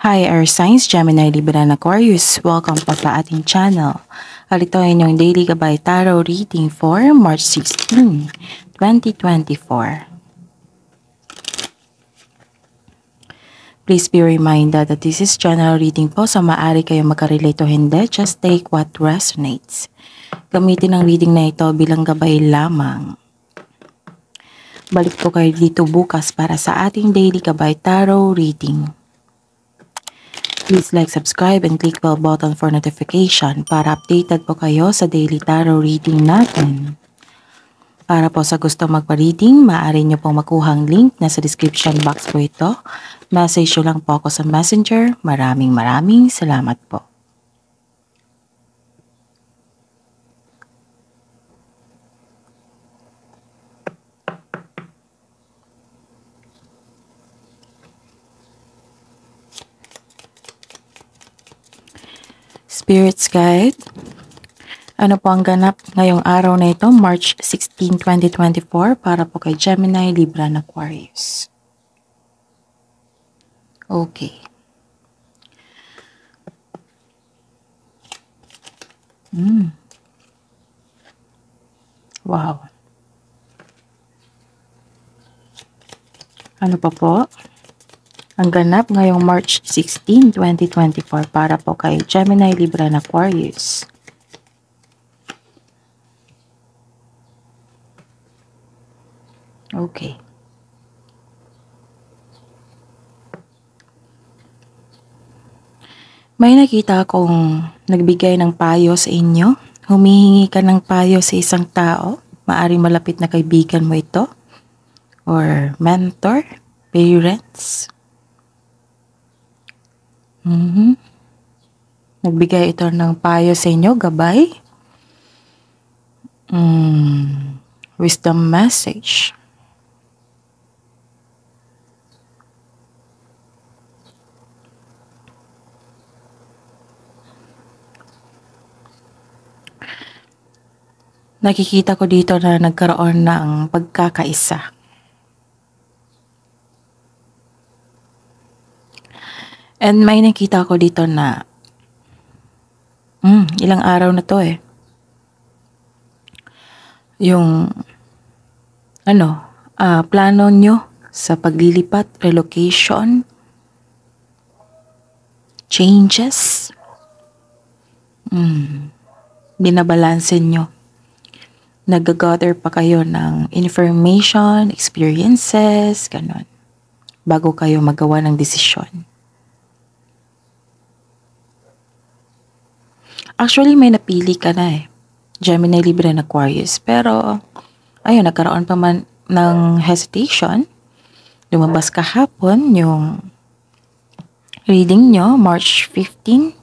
Hi, Air Signs, Gemini, Libra, and Aquarius. Welcome po sa ating channel. Ito ay inyong Daily Gabay Tarot Reading for March 16, 2024. Please be reminded that this is general reading po, so maaari kayo magka-relate o hindi. Just take what resonates. Gamitin ang reading na ito bilang gabay lamang. Balik po kayo dito bukas para sa ating Daily Gabay Tarot Reading. Please like, subscribe, and click bell button for notification para updated po kayo sa daily tarot reading natin. Para po sa gusto magpa-reading, maaari nyo pong makuha ang link na sa description box po ito. Message nyo lang po ako sa Messenger. Maraming salamat po. Spirits Guide. Ano po ang ganap ngayong araw na ito, March 16, 2024, para po kay Gemini, Libra, and Aquarius. Okay. Wow. Ano pa po? Ang ganap ngayong March 16, 2024 para po kay Gemini, Libra, and Aquarius. Okay. May nakita akong nagbigay ng payo sa inyo. Humihingi ka ng payo sa isang tao. Maaring malapit na kaibigan mo ito. Or mentor, parents. Nagbigay ito ng payo sa inyo, gabay. Wisdom message. Nakikita ko dito na nagkaroon ng pagkakaisa. And may nakita ko dito na ilang araw na to yung plano nyo sa paglilipat, relocation, changes, binabalanse nyo. Nag-gather pa kayo ng information, experiences, ganun, bago kayo magawa ng desisyon. Actually, may napili ka na Gemini, Libra, and Aquarius. Pero, ayun, nagkaroon pa man ng hesitation. Lumabas kahapon yung reading nyo, March 15,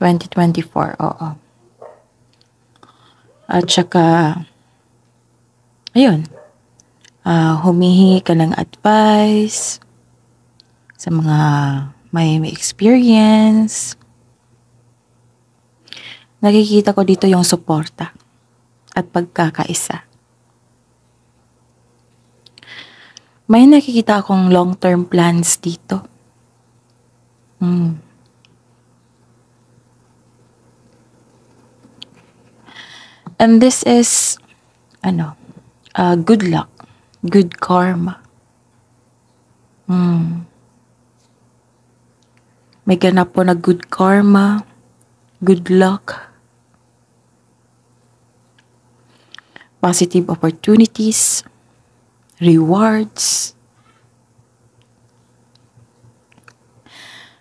2024. Oo. At saka, ayun, humihingi ka ng advice sa mga may experience. Nakikita ko dito yung suporta at pagkakaisa. May nakikita akong long-term plans dito. And this is, good luck, good karma. May ganap po na good karma, good luck, positive opportunities, rewards.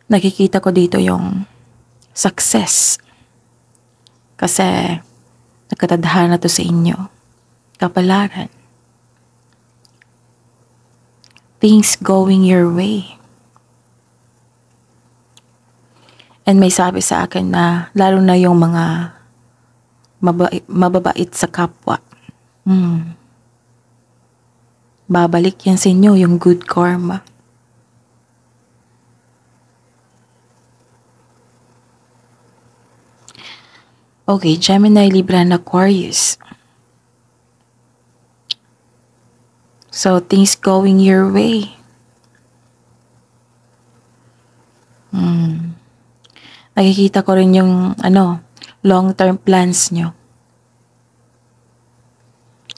Nakikita ko dito yung success. Kasi nagkatadhana to sa inyo. Kapalaran. Things going your way. And may sabi sa akin na lalo na yung mga mababait sa kapwa. Babalik yan sa inyo, yung good karma. Okay, Gemini, Libra, and Aquarius. So, things going your way. Nakikita ko rin yung long-term plans nyo.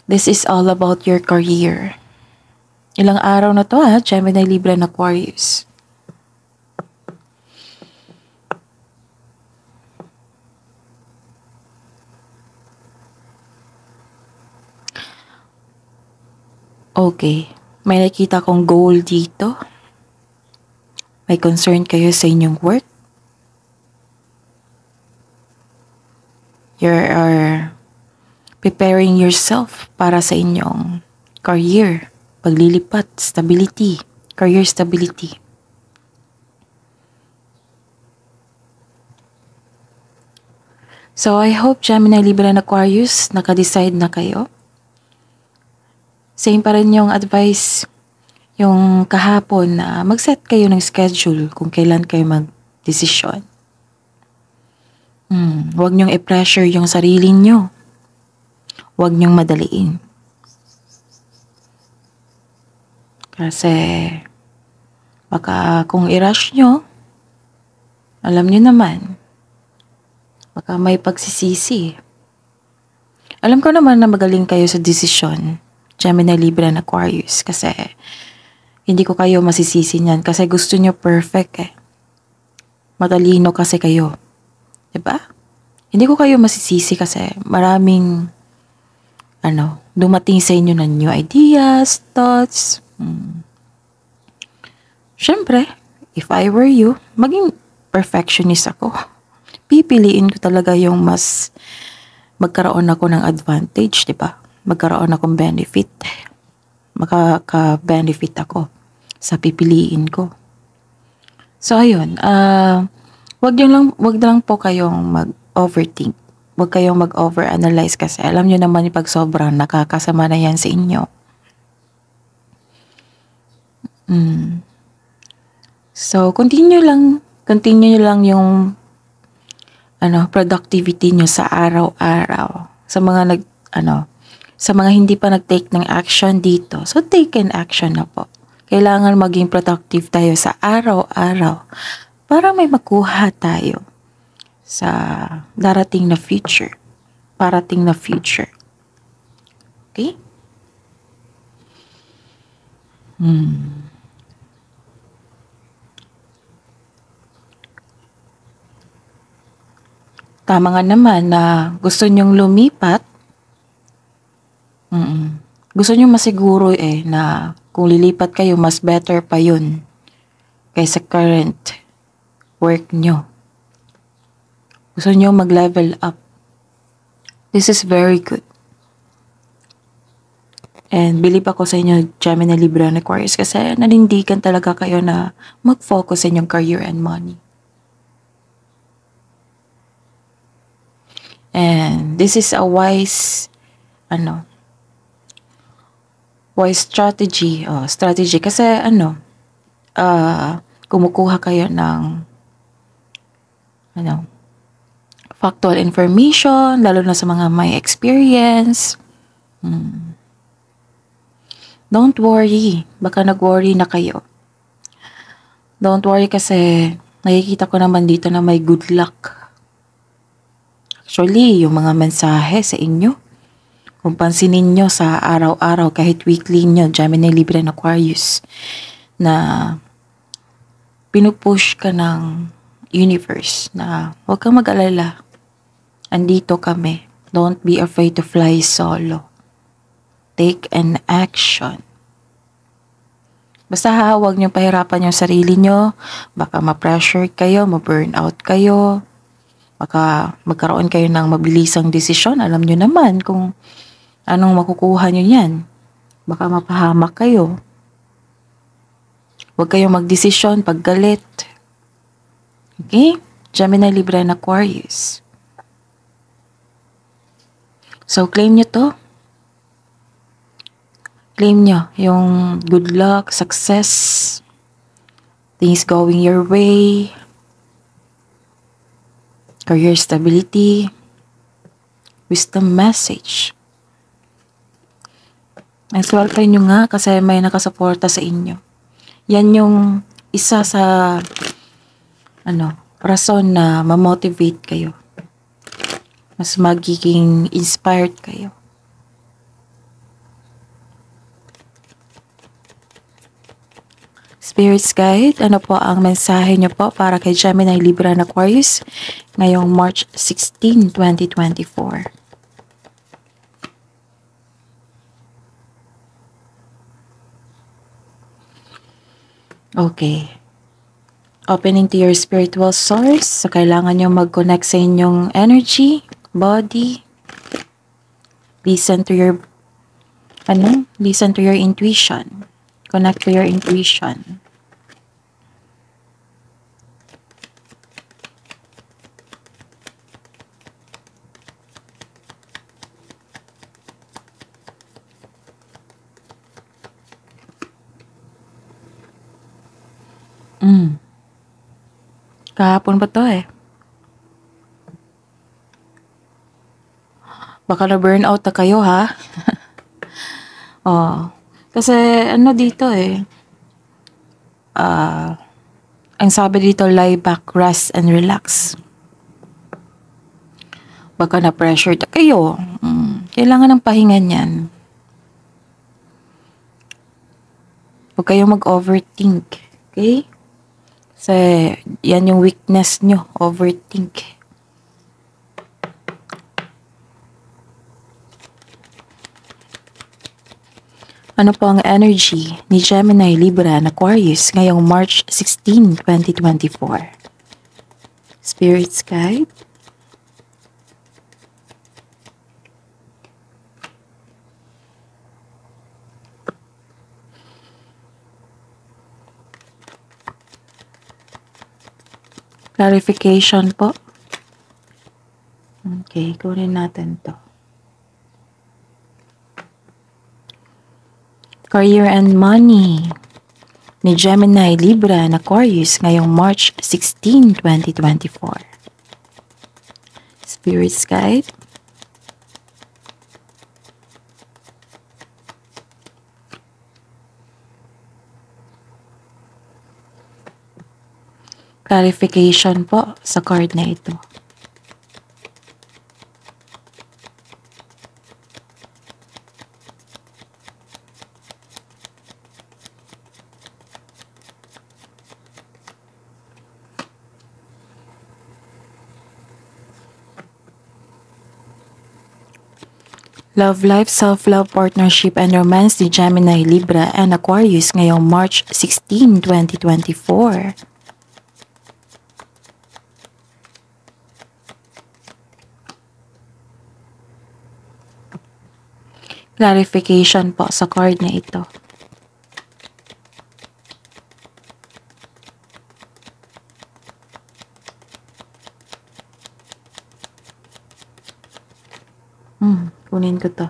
This is all about your career. Ilang araw na to Gemini, Libra, and Aquarius. Okay. May nakita kong goal dito. May concern kayo sa inyong work. You are preparing yourself para sa inyong career, paglilipat, stability, career stability. So I hope Gemini, Libra, and Aquarius, naka-decide na kayo. Same pa rin yung advice yung kahapon na mag-set kayo ng schedule kung kailan kayo mag-desisyon. Huwag niyong i-pressure yung sarili niyo. Huwag niyong madaliin. Kasi baka kung i-rush nyo, alam niyo naman, baka may pagsisisi. Alam ko naman na magaling kayo sa desisyon, Gemini, Libra, and Aquarius, kasi hindi ko kayo masisisi niyan kasi gusto niyo perfect Matalino kasi kayo. Diba? Hindi ko kayo masisisi kasi maraming dumating sa inyo na new ideas, thoughts. Siyempre, if I were you, maging perfectionist ako. Pipiliin ko talaga yung mas magkaroon ako ng advantage, diba? Magkaroon akong benefit. Makaka-benefit ako sa pipiliin ko. So, ayun. Wag lang po kayong mag-overthink. Wag kayong mag-overanalyze kasi alam nyo naman yung pag sobrang nakakasama na yan sa inyo. So, continue lang yung productivity nyo sa araw-araw. Sa mga hindi pa nag-take ng action dito. So, take an action na po. Kailangan maging productive tayo sa araw-araw para may makuha tayo sa parating na future. Okay? Tama nga naman na gusto nyong lumipat. Gusto nyo masiguro na kung lilipat kayo, mas better pa yun kaysa current work nyo. Gusto nyo mag-level up. This is very good. And believe ako sa inyo, Gemini, Libra, and Aquarius, kasi nanindigan talaga kayo na mag-focus sa inyong career and money. And this is a wise strategy. Strategy kasi kumukuha kayo ng factual information, lalo na sa mga may experience. Don't worry. Baka nag-worry na kayo. Don't worry kasi nakikita ko naman dito na may good luck. Actually, yung mga mensahe sa inyo, kung pansinin nyo sa araw-araw, kahit weekly nyo, Gemini, Libra, and Aquarius, na pinupush ka ng universe na huwag kang mag-alala. Andito kami. Don't be afraid to fly solo. Take an action. Basta huwag nyo pahirapan yung sarili nyo. Baka ma-pressure kayo, ma-burn out kayo. Baka magkaroon kayo ng mabilisang desisyon. Alam nyo naman kung anong makukuha nyo yan. Baka mapahamak kayo. Huwag kayong magdesisyon pag galit. Okay? Gemini, Libra, and Aquarius. So, claim nyo to. Claim nyo yung good luck, success, things going your way, career stability, wisdom message. And swerte nyo nga kasi may nakasuporta sa inyo. Yan yung isa sa rason na ma-motivate kayo. Mas magiging inspired kayo. Spirits Guide, ano po ang mensahe niyo po para kay Gemini, Libra, and Aquarius ngayong March 16, 2024? Okay. Opening to your spiritual source. So, kailangan nyo mag-connect sa inyong energy, body. Listen to your, listen to your intuition. Connect to your intuition. Kahapon ba to eh? Baka na-burnout na kayo ha? Oh, kasi ano dito eh, ang sabi dito, lie back, rest, and relax. Baka na-pressure na kayo. Kailangan ng pahinga niyan. Huwag kayong mag-overthink. Okay? Kasi yan yung weakness nyo, overthink. Ano po ang energy ni Gemini, Libra, and Aquarius ngayong March 16, 2024? Spirits Guide. Clarification po. Okay, kunin natin to. Career and money ni Gemini, Libra, and Aquarius ngayong March 16, 2024. Spirits Guide. Clarification po sa card na ito. Love life, self-love, partnership, and romance ni Gemini, Libra, and Aquarius ngayong March 16, 2024. Clarification po sa card na ito. Kunin ko to.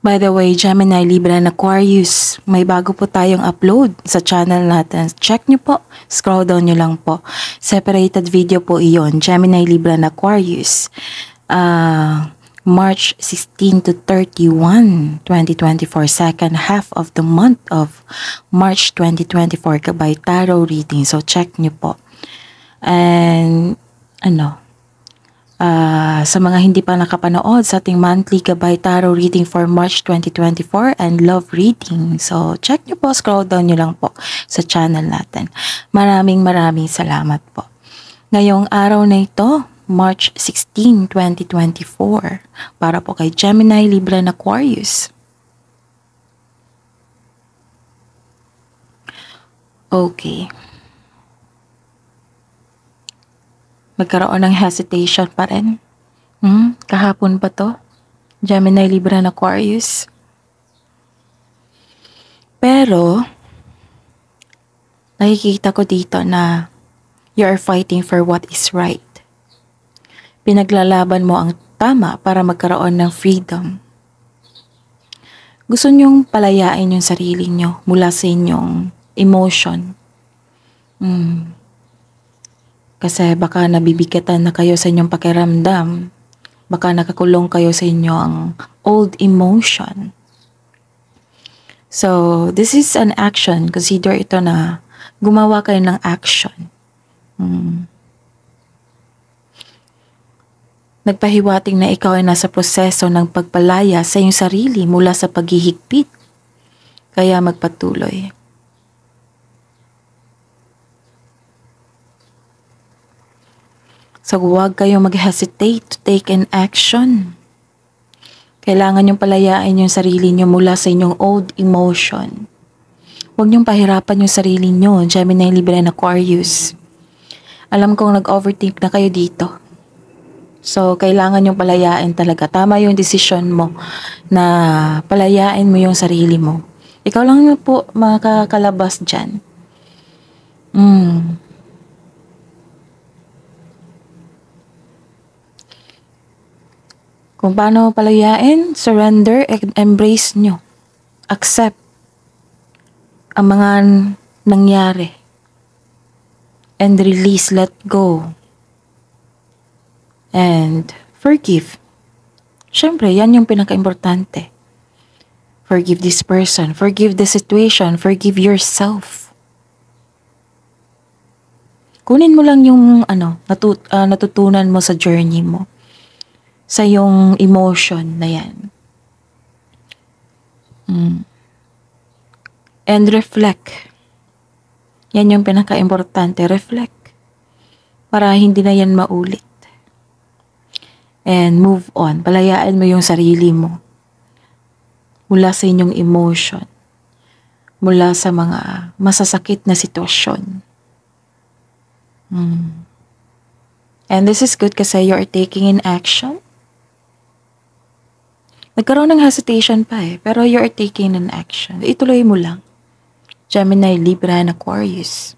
By the way, Gemini, Libra, and Aquarius, may bago po tayong upload sa channel natin. Check nyo po. Scroll down nyo lang po. Separated video po iyon. Gemini, Libra, and Aquarius. March 16 to 31, 2024. Second half of the month of March 2024. Gabay tarot reading. So, check nyo po. And, sa mga hindi pa nakapanood sa ating monthly Gabay Tarot reading for March 2024 and love reading. So, check nyo po, scroll down nyo lang po sa channel natin. Maraming salamat po. Ngayong araw na ito, March 16, 2024, para po kay Gemini, Libra, and Aquarius. Okay. Magkaroon ng hesitation pa rin. Kahapon pa to. Gemini, Libra, and Aquarius. Pero, nakikita ko dito na you are fighting for what is right. Pinaglalaban mo ang tama para magkaroon ng freedom. Gusto nyong palayain yung sarili nyo mula sa inyong emotion. Kasi baka nabibigatan na kayo sa inyong pakiramdam. Baka nakakulong kayo sa inyong old emotion. So, this is an action. Consider ito na gumawa kayo ng action. Nagpahiwating na ikaw ay nasa proseso ng pagpalaya sa iyong sarili mula sa paghihigpit. Kaya magpatuloy. So, huwag kayong mag-hesitate to take an action. Kailangan niyong palayain yung sarili niyo mula sa inyong old emotion. Huwag niyong pahirapan yung sarili niyo, Gemini, Libra, and Aquarius. Alam kong nag-overthink na kayo dito. So, kailangan niyong palayain talaga. Tama yung decision mo na palayain mo yung sarili mo. Ikaw lang yung po makakalabas dyan. Kung paano palayain, surrender and embrace nyo. Accept ang mga nangyari. And release, let go. And forgive. Siyempre, yan yung pinaka-importante. Forgive this person. Forgive the situation. Forgive yourself. Kunin mo lang yung natutunan mo sa journey mo. Sa yung emotion na yan. And reflect. Yan yung pinaka-importante. Reflect. Para hindi na yan maulit. And move on. Palayaan mo yung sarili mo. Mula sa inyong emotion. Mula sa mga masasakit na sitwasyon. And this is good kasi you are taking in action. Nagkaroon ng hesitation pa pero you are taking an action. Ituloy mo lang. Gemini, Libra, and Aquarius.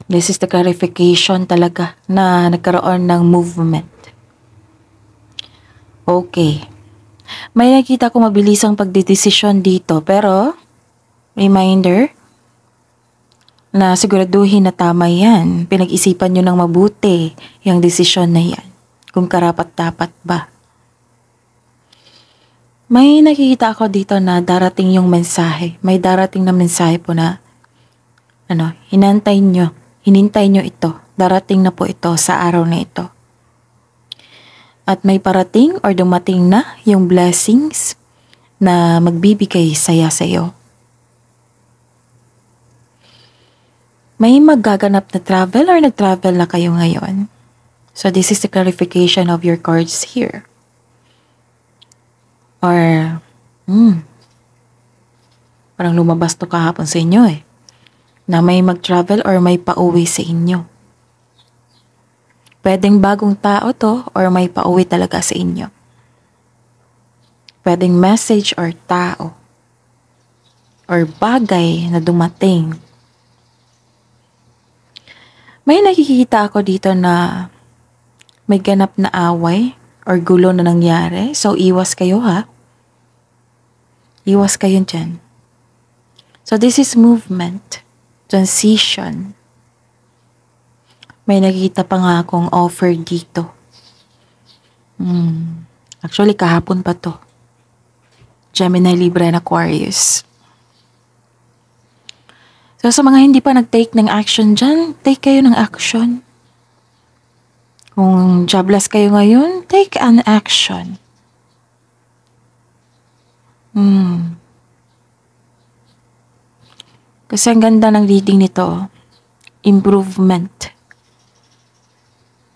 This is the clarification talaga na nagkaroon ng movement. Okay. May nakita ko mabilisang pagdedesisyon dito pero reminder na siguraduhin na tama yan. Pinag-isipan nyo ng mabuti yung desisyon na yan. Kung karapat-dapat ba. May nakikita ako dito na darating yung mensahe. May darating na mensahe po na hinintay nyo ito. Darating na po ito sa araw na ito. At may parating or dumating na yung blessings na magbibigay saya sa iyo. May magaganap na travel or nag-travel na kayo ngayon. So this is the clarification of your cards here. Or, parang lumabas to kahapon sa inyo na may mag-travel or may pauwi sa inyo. Pwedeng bagong tao to or may pauwi talaga sa inyo. Pwedeng message or tao or bagay na dumating. May nakikita ako dito na may ganap na away or gulo na nangyari. So, iwas kayo ha. Iwas kayo dyan. So, this is movement. Transition. May nakikita pa nga akong offer dito. Actually, kahapon pa to. Gemini, Libra, and Aquarius. So, sa mga hindi pa nag-take ng action dyan, take kayo ng action. Kung jobless kayo ngayon, take an action. Kasi ang ganda ng reading nito, improvement.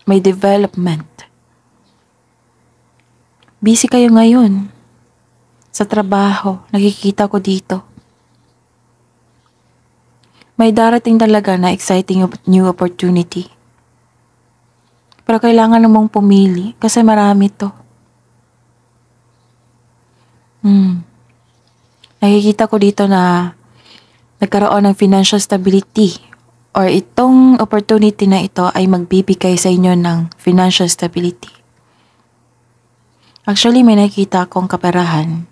May development. Busy kayo ngayon. Sa trabaho, nakikita ko dito. May darating talaga na exciting new opportunity. Pero kailangan namang pumili kasi marami to. Nakikita ko dito na nagkaroon ng financial stability or itong opportunity na ito ay magbibigay sa inyo ng financial stability. Actually, may nakikita akong kaperahan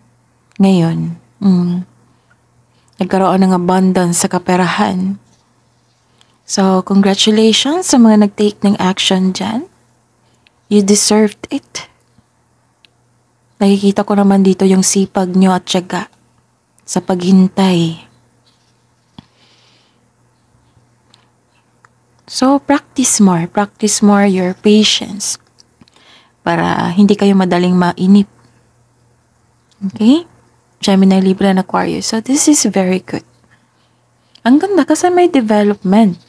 ngayon. Nagkaroon ng abundance sa kaperahan. So, congratulations sa mga nag-take ng action dyan. You deserved it. Nakikita ko naman dito yung sipag nyo at tiyaga sa paghintay. So, practice more your patience para hindi kayo madaling mainip. Okay? Gemini, Libra, and Aquarius. So, this is very good. Ang ganda kasi may development.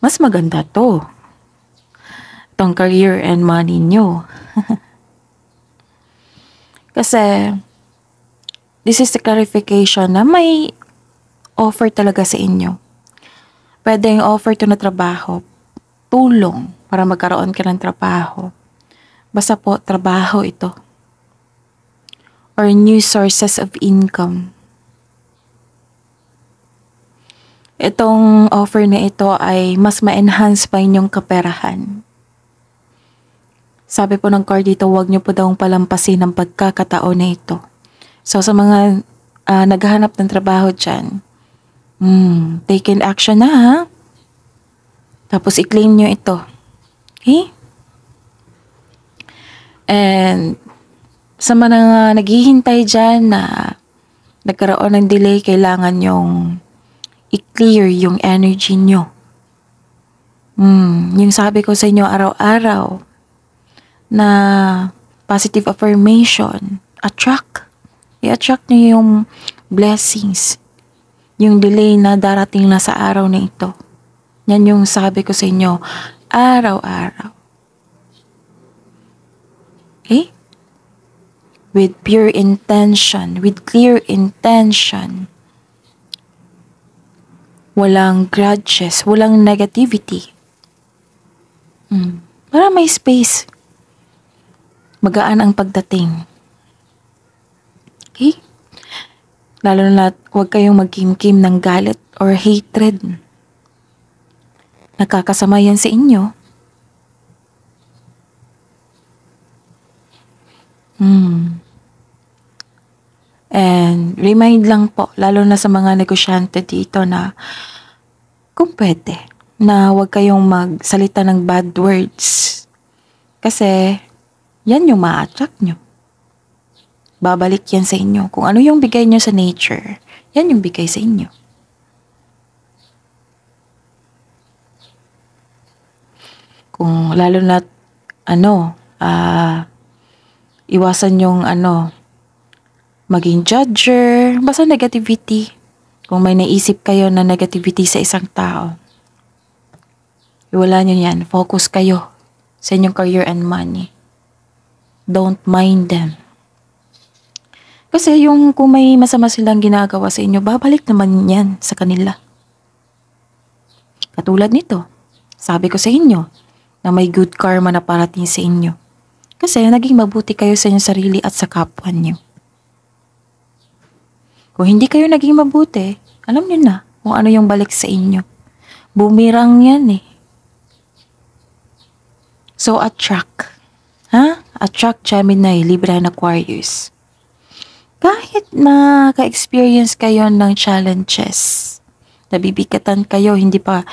Mas maganda to. Itong career and money nyo. Kasi, this is the clarification na may offer talaga sa inyo. Pwede yung offer to na trabaho, tulong para magkaroon ka ng trabaho. Basta po, trabaho ito. Or new sources of income. Itong offer na ito ay mas ma-enhance pa inyong kaperahan. Sabi po ng card dito, huwag niyo po daw palampasin ang pagkakataon na ito. So sa mga naghahanap ng trabaho dyan, take in action na ha. Tapos i-claim niyo ito. Okay? And sa mga naghihintay dyan na nagkaroon ng delay, kailangan yung i-clear yung energy nyo. Yung sabi ko sa inyo araw-araw na positive affirmation, i-attract nyo yung blessings, yung delay na darating na sa araw na ito. Yan yung sabi ko sa inyo araw-araw. Okay? With pure intention, with clear intention. Walang grudges, walang negativity. Para may space. Magaan ang pagdating. Okay? Lalo na huwag kayong magkimkim ng galit or hatred. Nakakasama yan sa inyo. And remind lang po, lalo na sa mga negosyante dito na kung pwede, na huwag kayong magsalita ng bad words. Kasi yan yung ma-attract nyo. Babalik yan sa inyo. Kung ano yung bigay nyo sa nature, yan yung bigay sa inyo. Kung lalo na iwasan yung maging judger, basta negativity. Kung may naisip kayo na negativity sa isang tao, iwala nyo yan. Focus kayo sa inyong career and money. Don't mind them. Kasi kung may masama silang ginagawa sa inyo, babalik naman yan sa kanila. Katulad nito, sabi ko sa inyo na may good karma na parating sa inyo. Kasi naging mabuti kayo sa inyong sarili at sa kapwa nyo. Kung hindi kayo naging mabuti, alam niyo na kung ano yung balik sa inyo. Bumirang yan eh. So attract. Attract Gemini, Libra, and Aquarius. Kahit ka-experience kayo ng challenges, nabibigatan kayo, hindi pa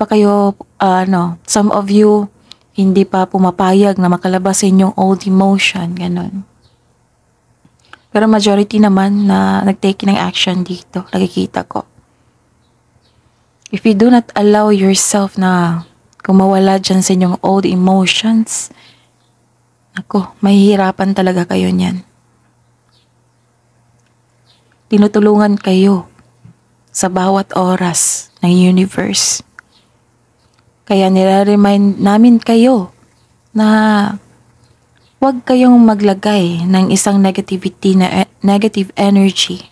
kayo, some of you, hindi pa pumapayag na makalabas sa inyong old emotion, ganon. Pero majority naman na nag-take ng action dito, nakikita ko. If you do not allow yourself na kumawala dyan sa inyong old emotions, mahihirapan talaga kayo niyan. Tinutulungan kayo sa bawat oras ng universe. Kaya nire-remind namin kayo na huwag kayong maglagay ng isang negative energy.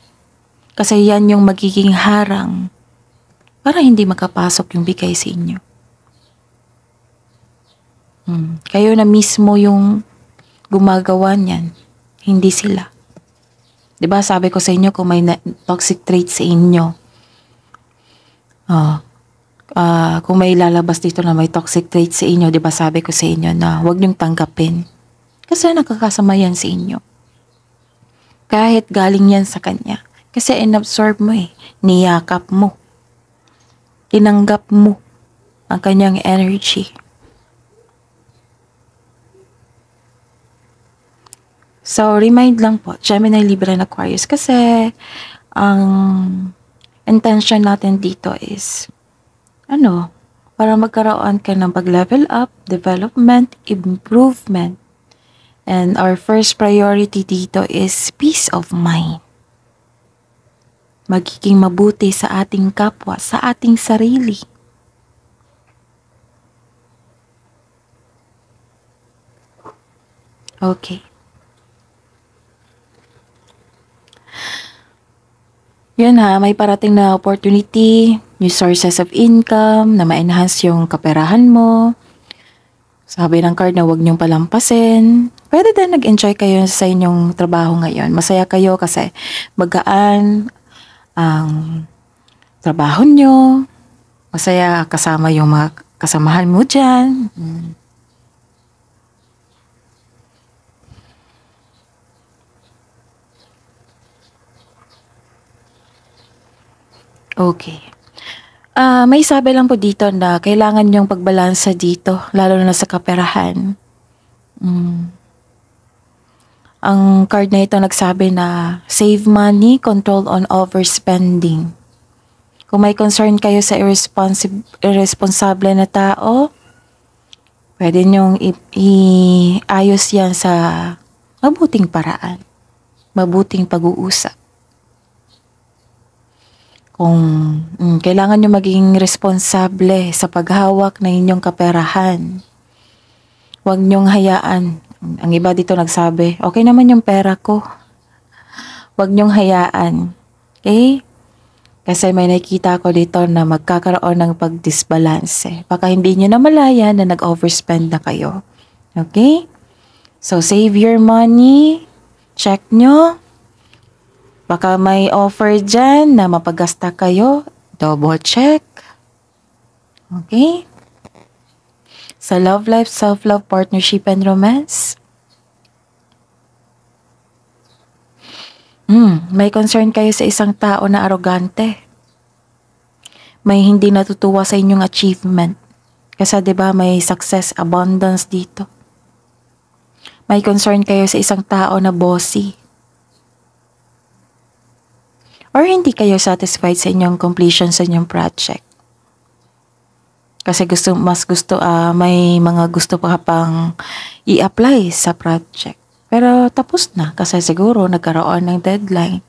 Kasi yan yung magiging harang para hindi makapasok yung bigay sa inyo. Kayo na mismo yung gumagawa niyan, hindi sila. Diba sabi ko sa inyo kung may toxic trait sa inyo, kung may lalabas dito na may toxic trait sa inyo, diba sabi ko sa inyo na huwag niyong tanggapin. Kasi nakakasama yan sa inyo. Kahit galing yan sa kanya. Kasi inabsorb mo niyakap mo. Tinanggap mo ang kanyang energy. So, remind lang po, Gemini, Libra, and Aquarius, kasi ang intention natin dito is, para magkaroon ka ng pag-level up, development, improvement. And our first priority dito is peace of mind. Magiging mabuti sa ating kapwa, sa ating sarili. Okay. Yun ha, may parating na opportunity, new sources of income, na ma-enhance yung kaperahan mo. Sabi ng card na huwag niyong palampasin. Pwede din nag-enjoy kayo sa inyong trabaho ngayon. Masaya kayo kasi magaan ang trabaho niyo. Masaya kasama yung mga kasamahan mo dyan. Okay. May sabi lang po dito na kailangan yung pagbalansa dito, lalo na sa kaperahan. Ang card na ito nagsabi na save money, control on overspending. Kung may concern kayo sa irresponsible na tao, pwede niyong iayos yan sa mabuting paraan, mabuting pag-uusap. Kung kailangan nyo maging responsable sa paghawak ng inyong kaperahan, huwag nyong hayaan. Ang iba dito nagsabi, okay naman yung pera ko. Huwag nyong hayaan. Okay? Kasi may nakikita ko dito na magkakaroon ng pagdisbalance. Baka hindi nyo na malaya na nag-overspend na kayo. Okay? So, save your money. Check nyo. Baka may offer dyan na mapagasta kayo. Double check. Okay? Sa love life, self-love, partnership, and romance. May concern kayo sa isang tao na arogante. May hindi natutuwa sa inyong achievement. Kasi 'di ba may success, abundance dito. May concern kayo sa isang tao na bossy. Or hindi kayo satisfied sa inyong completion sa inyong project. Kasi may mga gusto pa pang i-apply sa project. Pero tapos na kasi siguro nagkaroon ng deadline.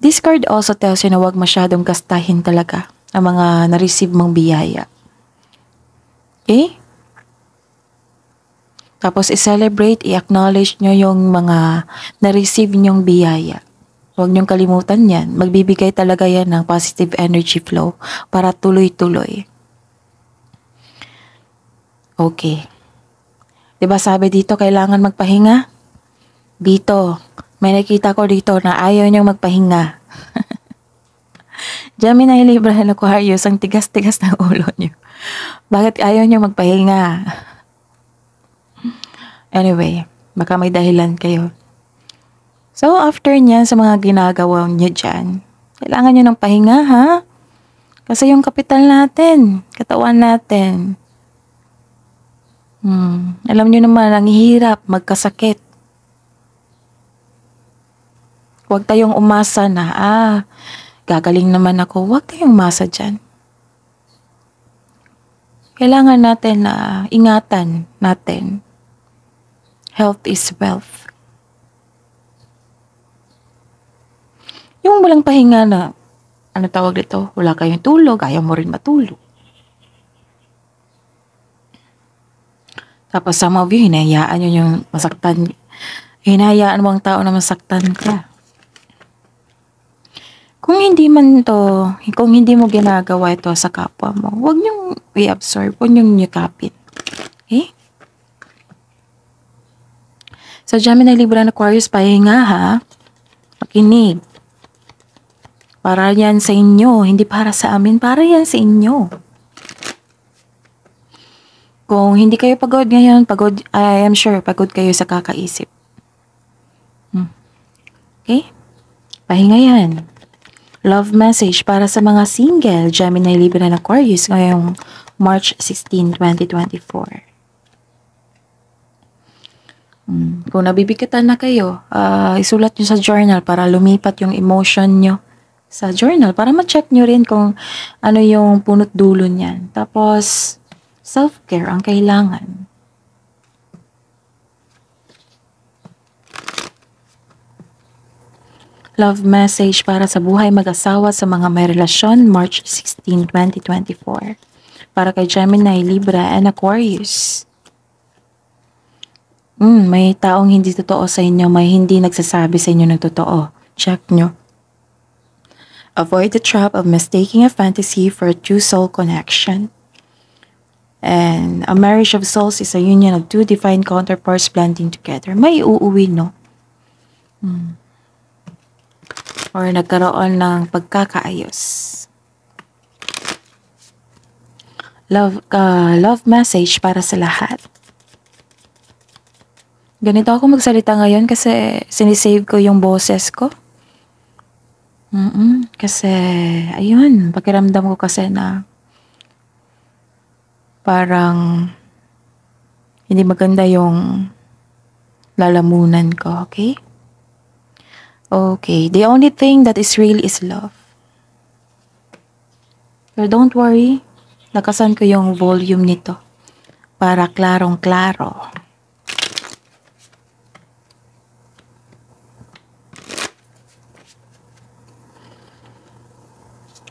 This card also tells you na huwag masyadong gastahin talaga ang mga na-receive mong biyaya. Okay? Tapos i-celebrate, i-acknowledge nyo yung mga na-receive nyong biyaya. Huwag nyong kalimutan yan. Magbibigay talaga yan ng positive energy flow para tuloy-tuloy. Okay. Diba sabi dito, kailangan magpahinga? Dito, may nakita ko dito na ayaw niyang magpahinga. Gemini, Libra, and Aquarius, ang tigas-tigas ng ulo niyo. Bakit ayaw niyang magpahinga? Anyway, baka may dahilan kayo. So, after niyan, sa mga ginagawa niyo dyan, kailangan niyo ng pahinga, ha? Kasi yung kapital natin, katawan natin, alam niyo naman, ang hirap, magkasakit. Huwag tayong umasa na, gagaling naman ako. Huwag tayong umasa dyan. Kailangan natin na ingatan natin. Health is wealth. Yung walang pahinga na, ano tawag dito? Wala kayong tulog, ayaw mo rin matulog. Tapos some of you, hinahayaan nyo yung masaktan. Hinahayaan mo ang tao na masaktan ka. Kung hindi mo ginagawa ito sa kapwa mo, huwag nyong i-absorb, huwag nyong nyukapin. Okay? So, Gemini, Libra, and Aquarius, pahinga ha. Makinig. Para yan sa inyo, hindi para sa amin, para yan sa inyo. Kung hindi kayo pagod ngayon, I am sure pagod kayo sa kakaisip. Okay? Pahinga yan. Love message para sa mga single, Gemini, Libra, and Aquarius ngayong March 16, 2024. Kung nabibigatan na kayo, isulat nyo sa journal para lumipat yung emotion nyo sa journal para ma-check nyo rin kung ano yung punot dulo niyan. Tapos, self-care ang kailangan. Love message para sa buhay mag-asawa sa mga may relasyon, March 16, 2024. Para kay Gemini, Libra, and Aquarius. May taong hindi totoo sa inyo, may hindi nagsasabi sa inyo ng totoo. Check nyo. Avoid the trap of mistaking a fantasy for a true soul connection. And a marriage of souls is a union of two divine counterparts blending together. May uuwi, no? Or nagkaroon ng pagkakaayos. Love message para sa lahat. Ganito ako magsalita ngayon kasi sinisave ko yung boses ko. Kasi, ayun, pakiramdam ko kasi na parang hindi maganda yung lalamunan ko, okay? Okay, the only thing that is real is love. So don't worry, lakasan ko yung volume nito para klarong-klaro.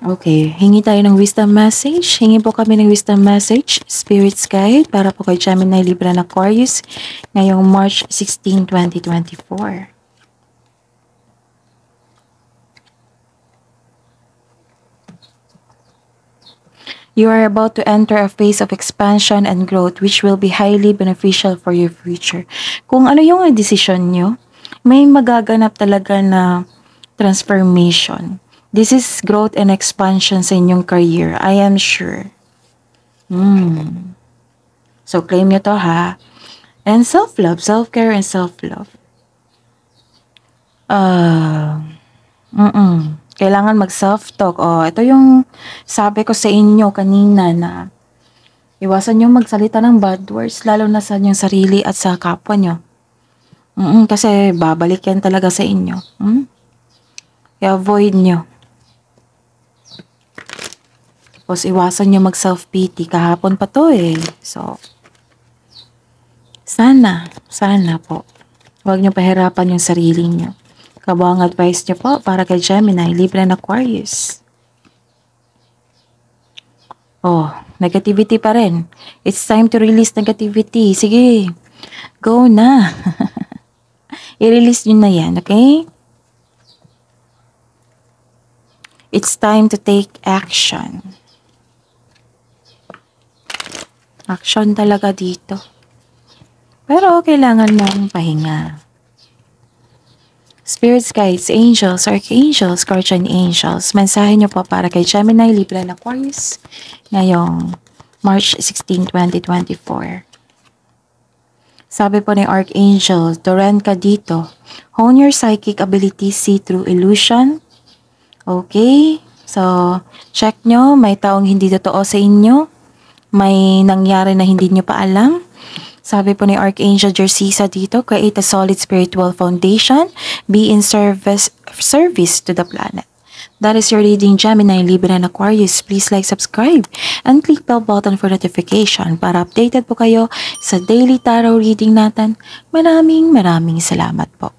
Okay, hingi tayo ng wisdom message. Hingi po kami ng wisdom message, Spirit's Guide, para po kay Gemini, Libra, and Aquarius ngayong March 16, 2024. You are about to enter a phase of expansion and growth which will be highly beneficial for your future. Kung ano yung decision nyo, may magaganap talaga na transformation. This is growth and expansion sa inyong career. I am sure. So, claim nyo to, ha? And self-love, self-care, and self-love. Kailangan mag-self-talk. Ito yung sabi ko sa inyo kanina na iwasan nyo magsalita ng bad words, lalo na sa inyong sarili at sa kapwa nyo. Kasi babalik yan talaga sa inyo. I-avoid nyo. Tapos iwasan nyo mag-self-pity. Kahapon pa to eh. So, sana po, huwag nyo pahirapan yung sarili nyo. Kabawang advice nyo po para kay Gemini, Libra, and Aquarius. Negativity pa rin. It's time to release negativity. Sige, go na. I-release nyo na yan, okay? It's time to take action. Action talaga dito. Pero kailangan mong pahinga. Spirits, guides, angels, archangels, guardian angels, mensahe nyo po para kay Gemini, Libra, and Aquarius ngayong March 16, 2024. Sabi po ni Archangel, Doren ka dito. Hone your psychic ability, see through illusion. Okay? So, check nyo, may taong hindi totoo sa inyo. May nangyari na hindi nyo pa alam. Sabi po ni Archangel Jercisa dito, create a solid spiritual foundation. Be in service to the planet. That is your reading, Gemini, Libra, and Aquarius. Please like, subscribe, and click bell button for notification para updated po kayo sa daily tarot reading natin. Maraming salamat po.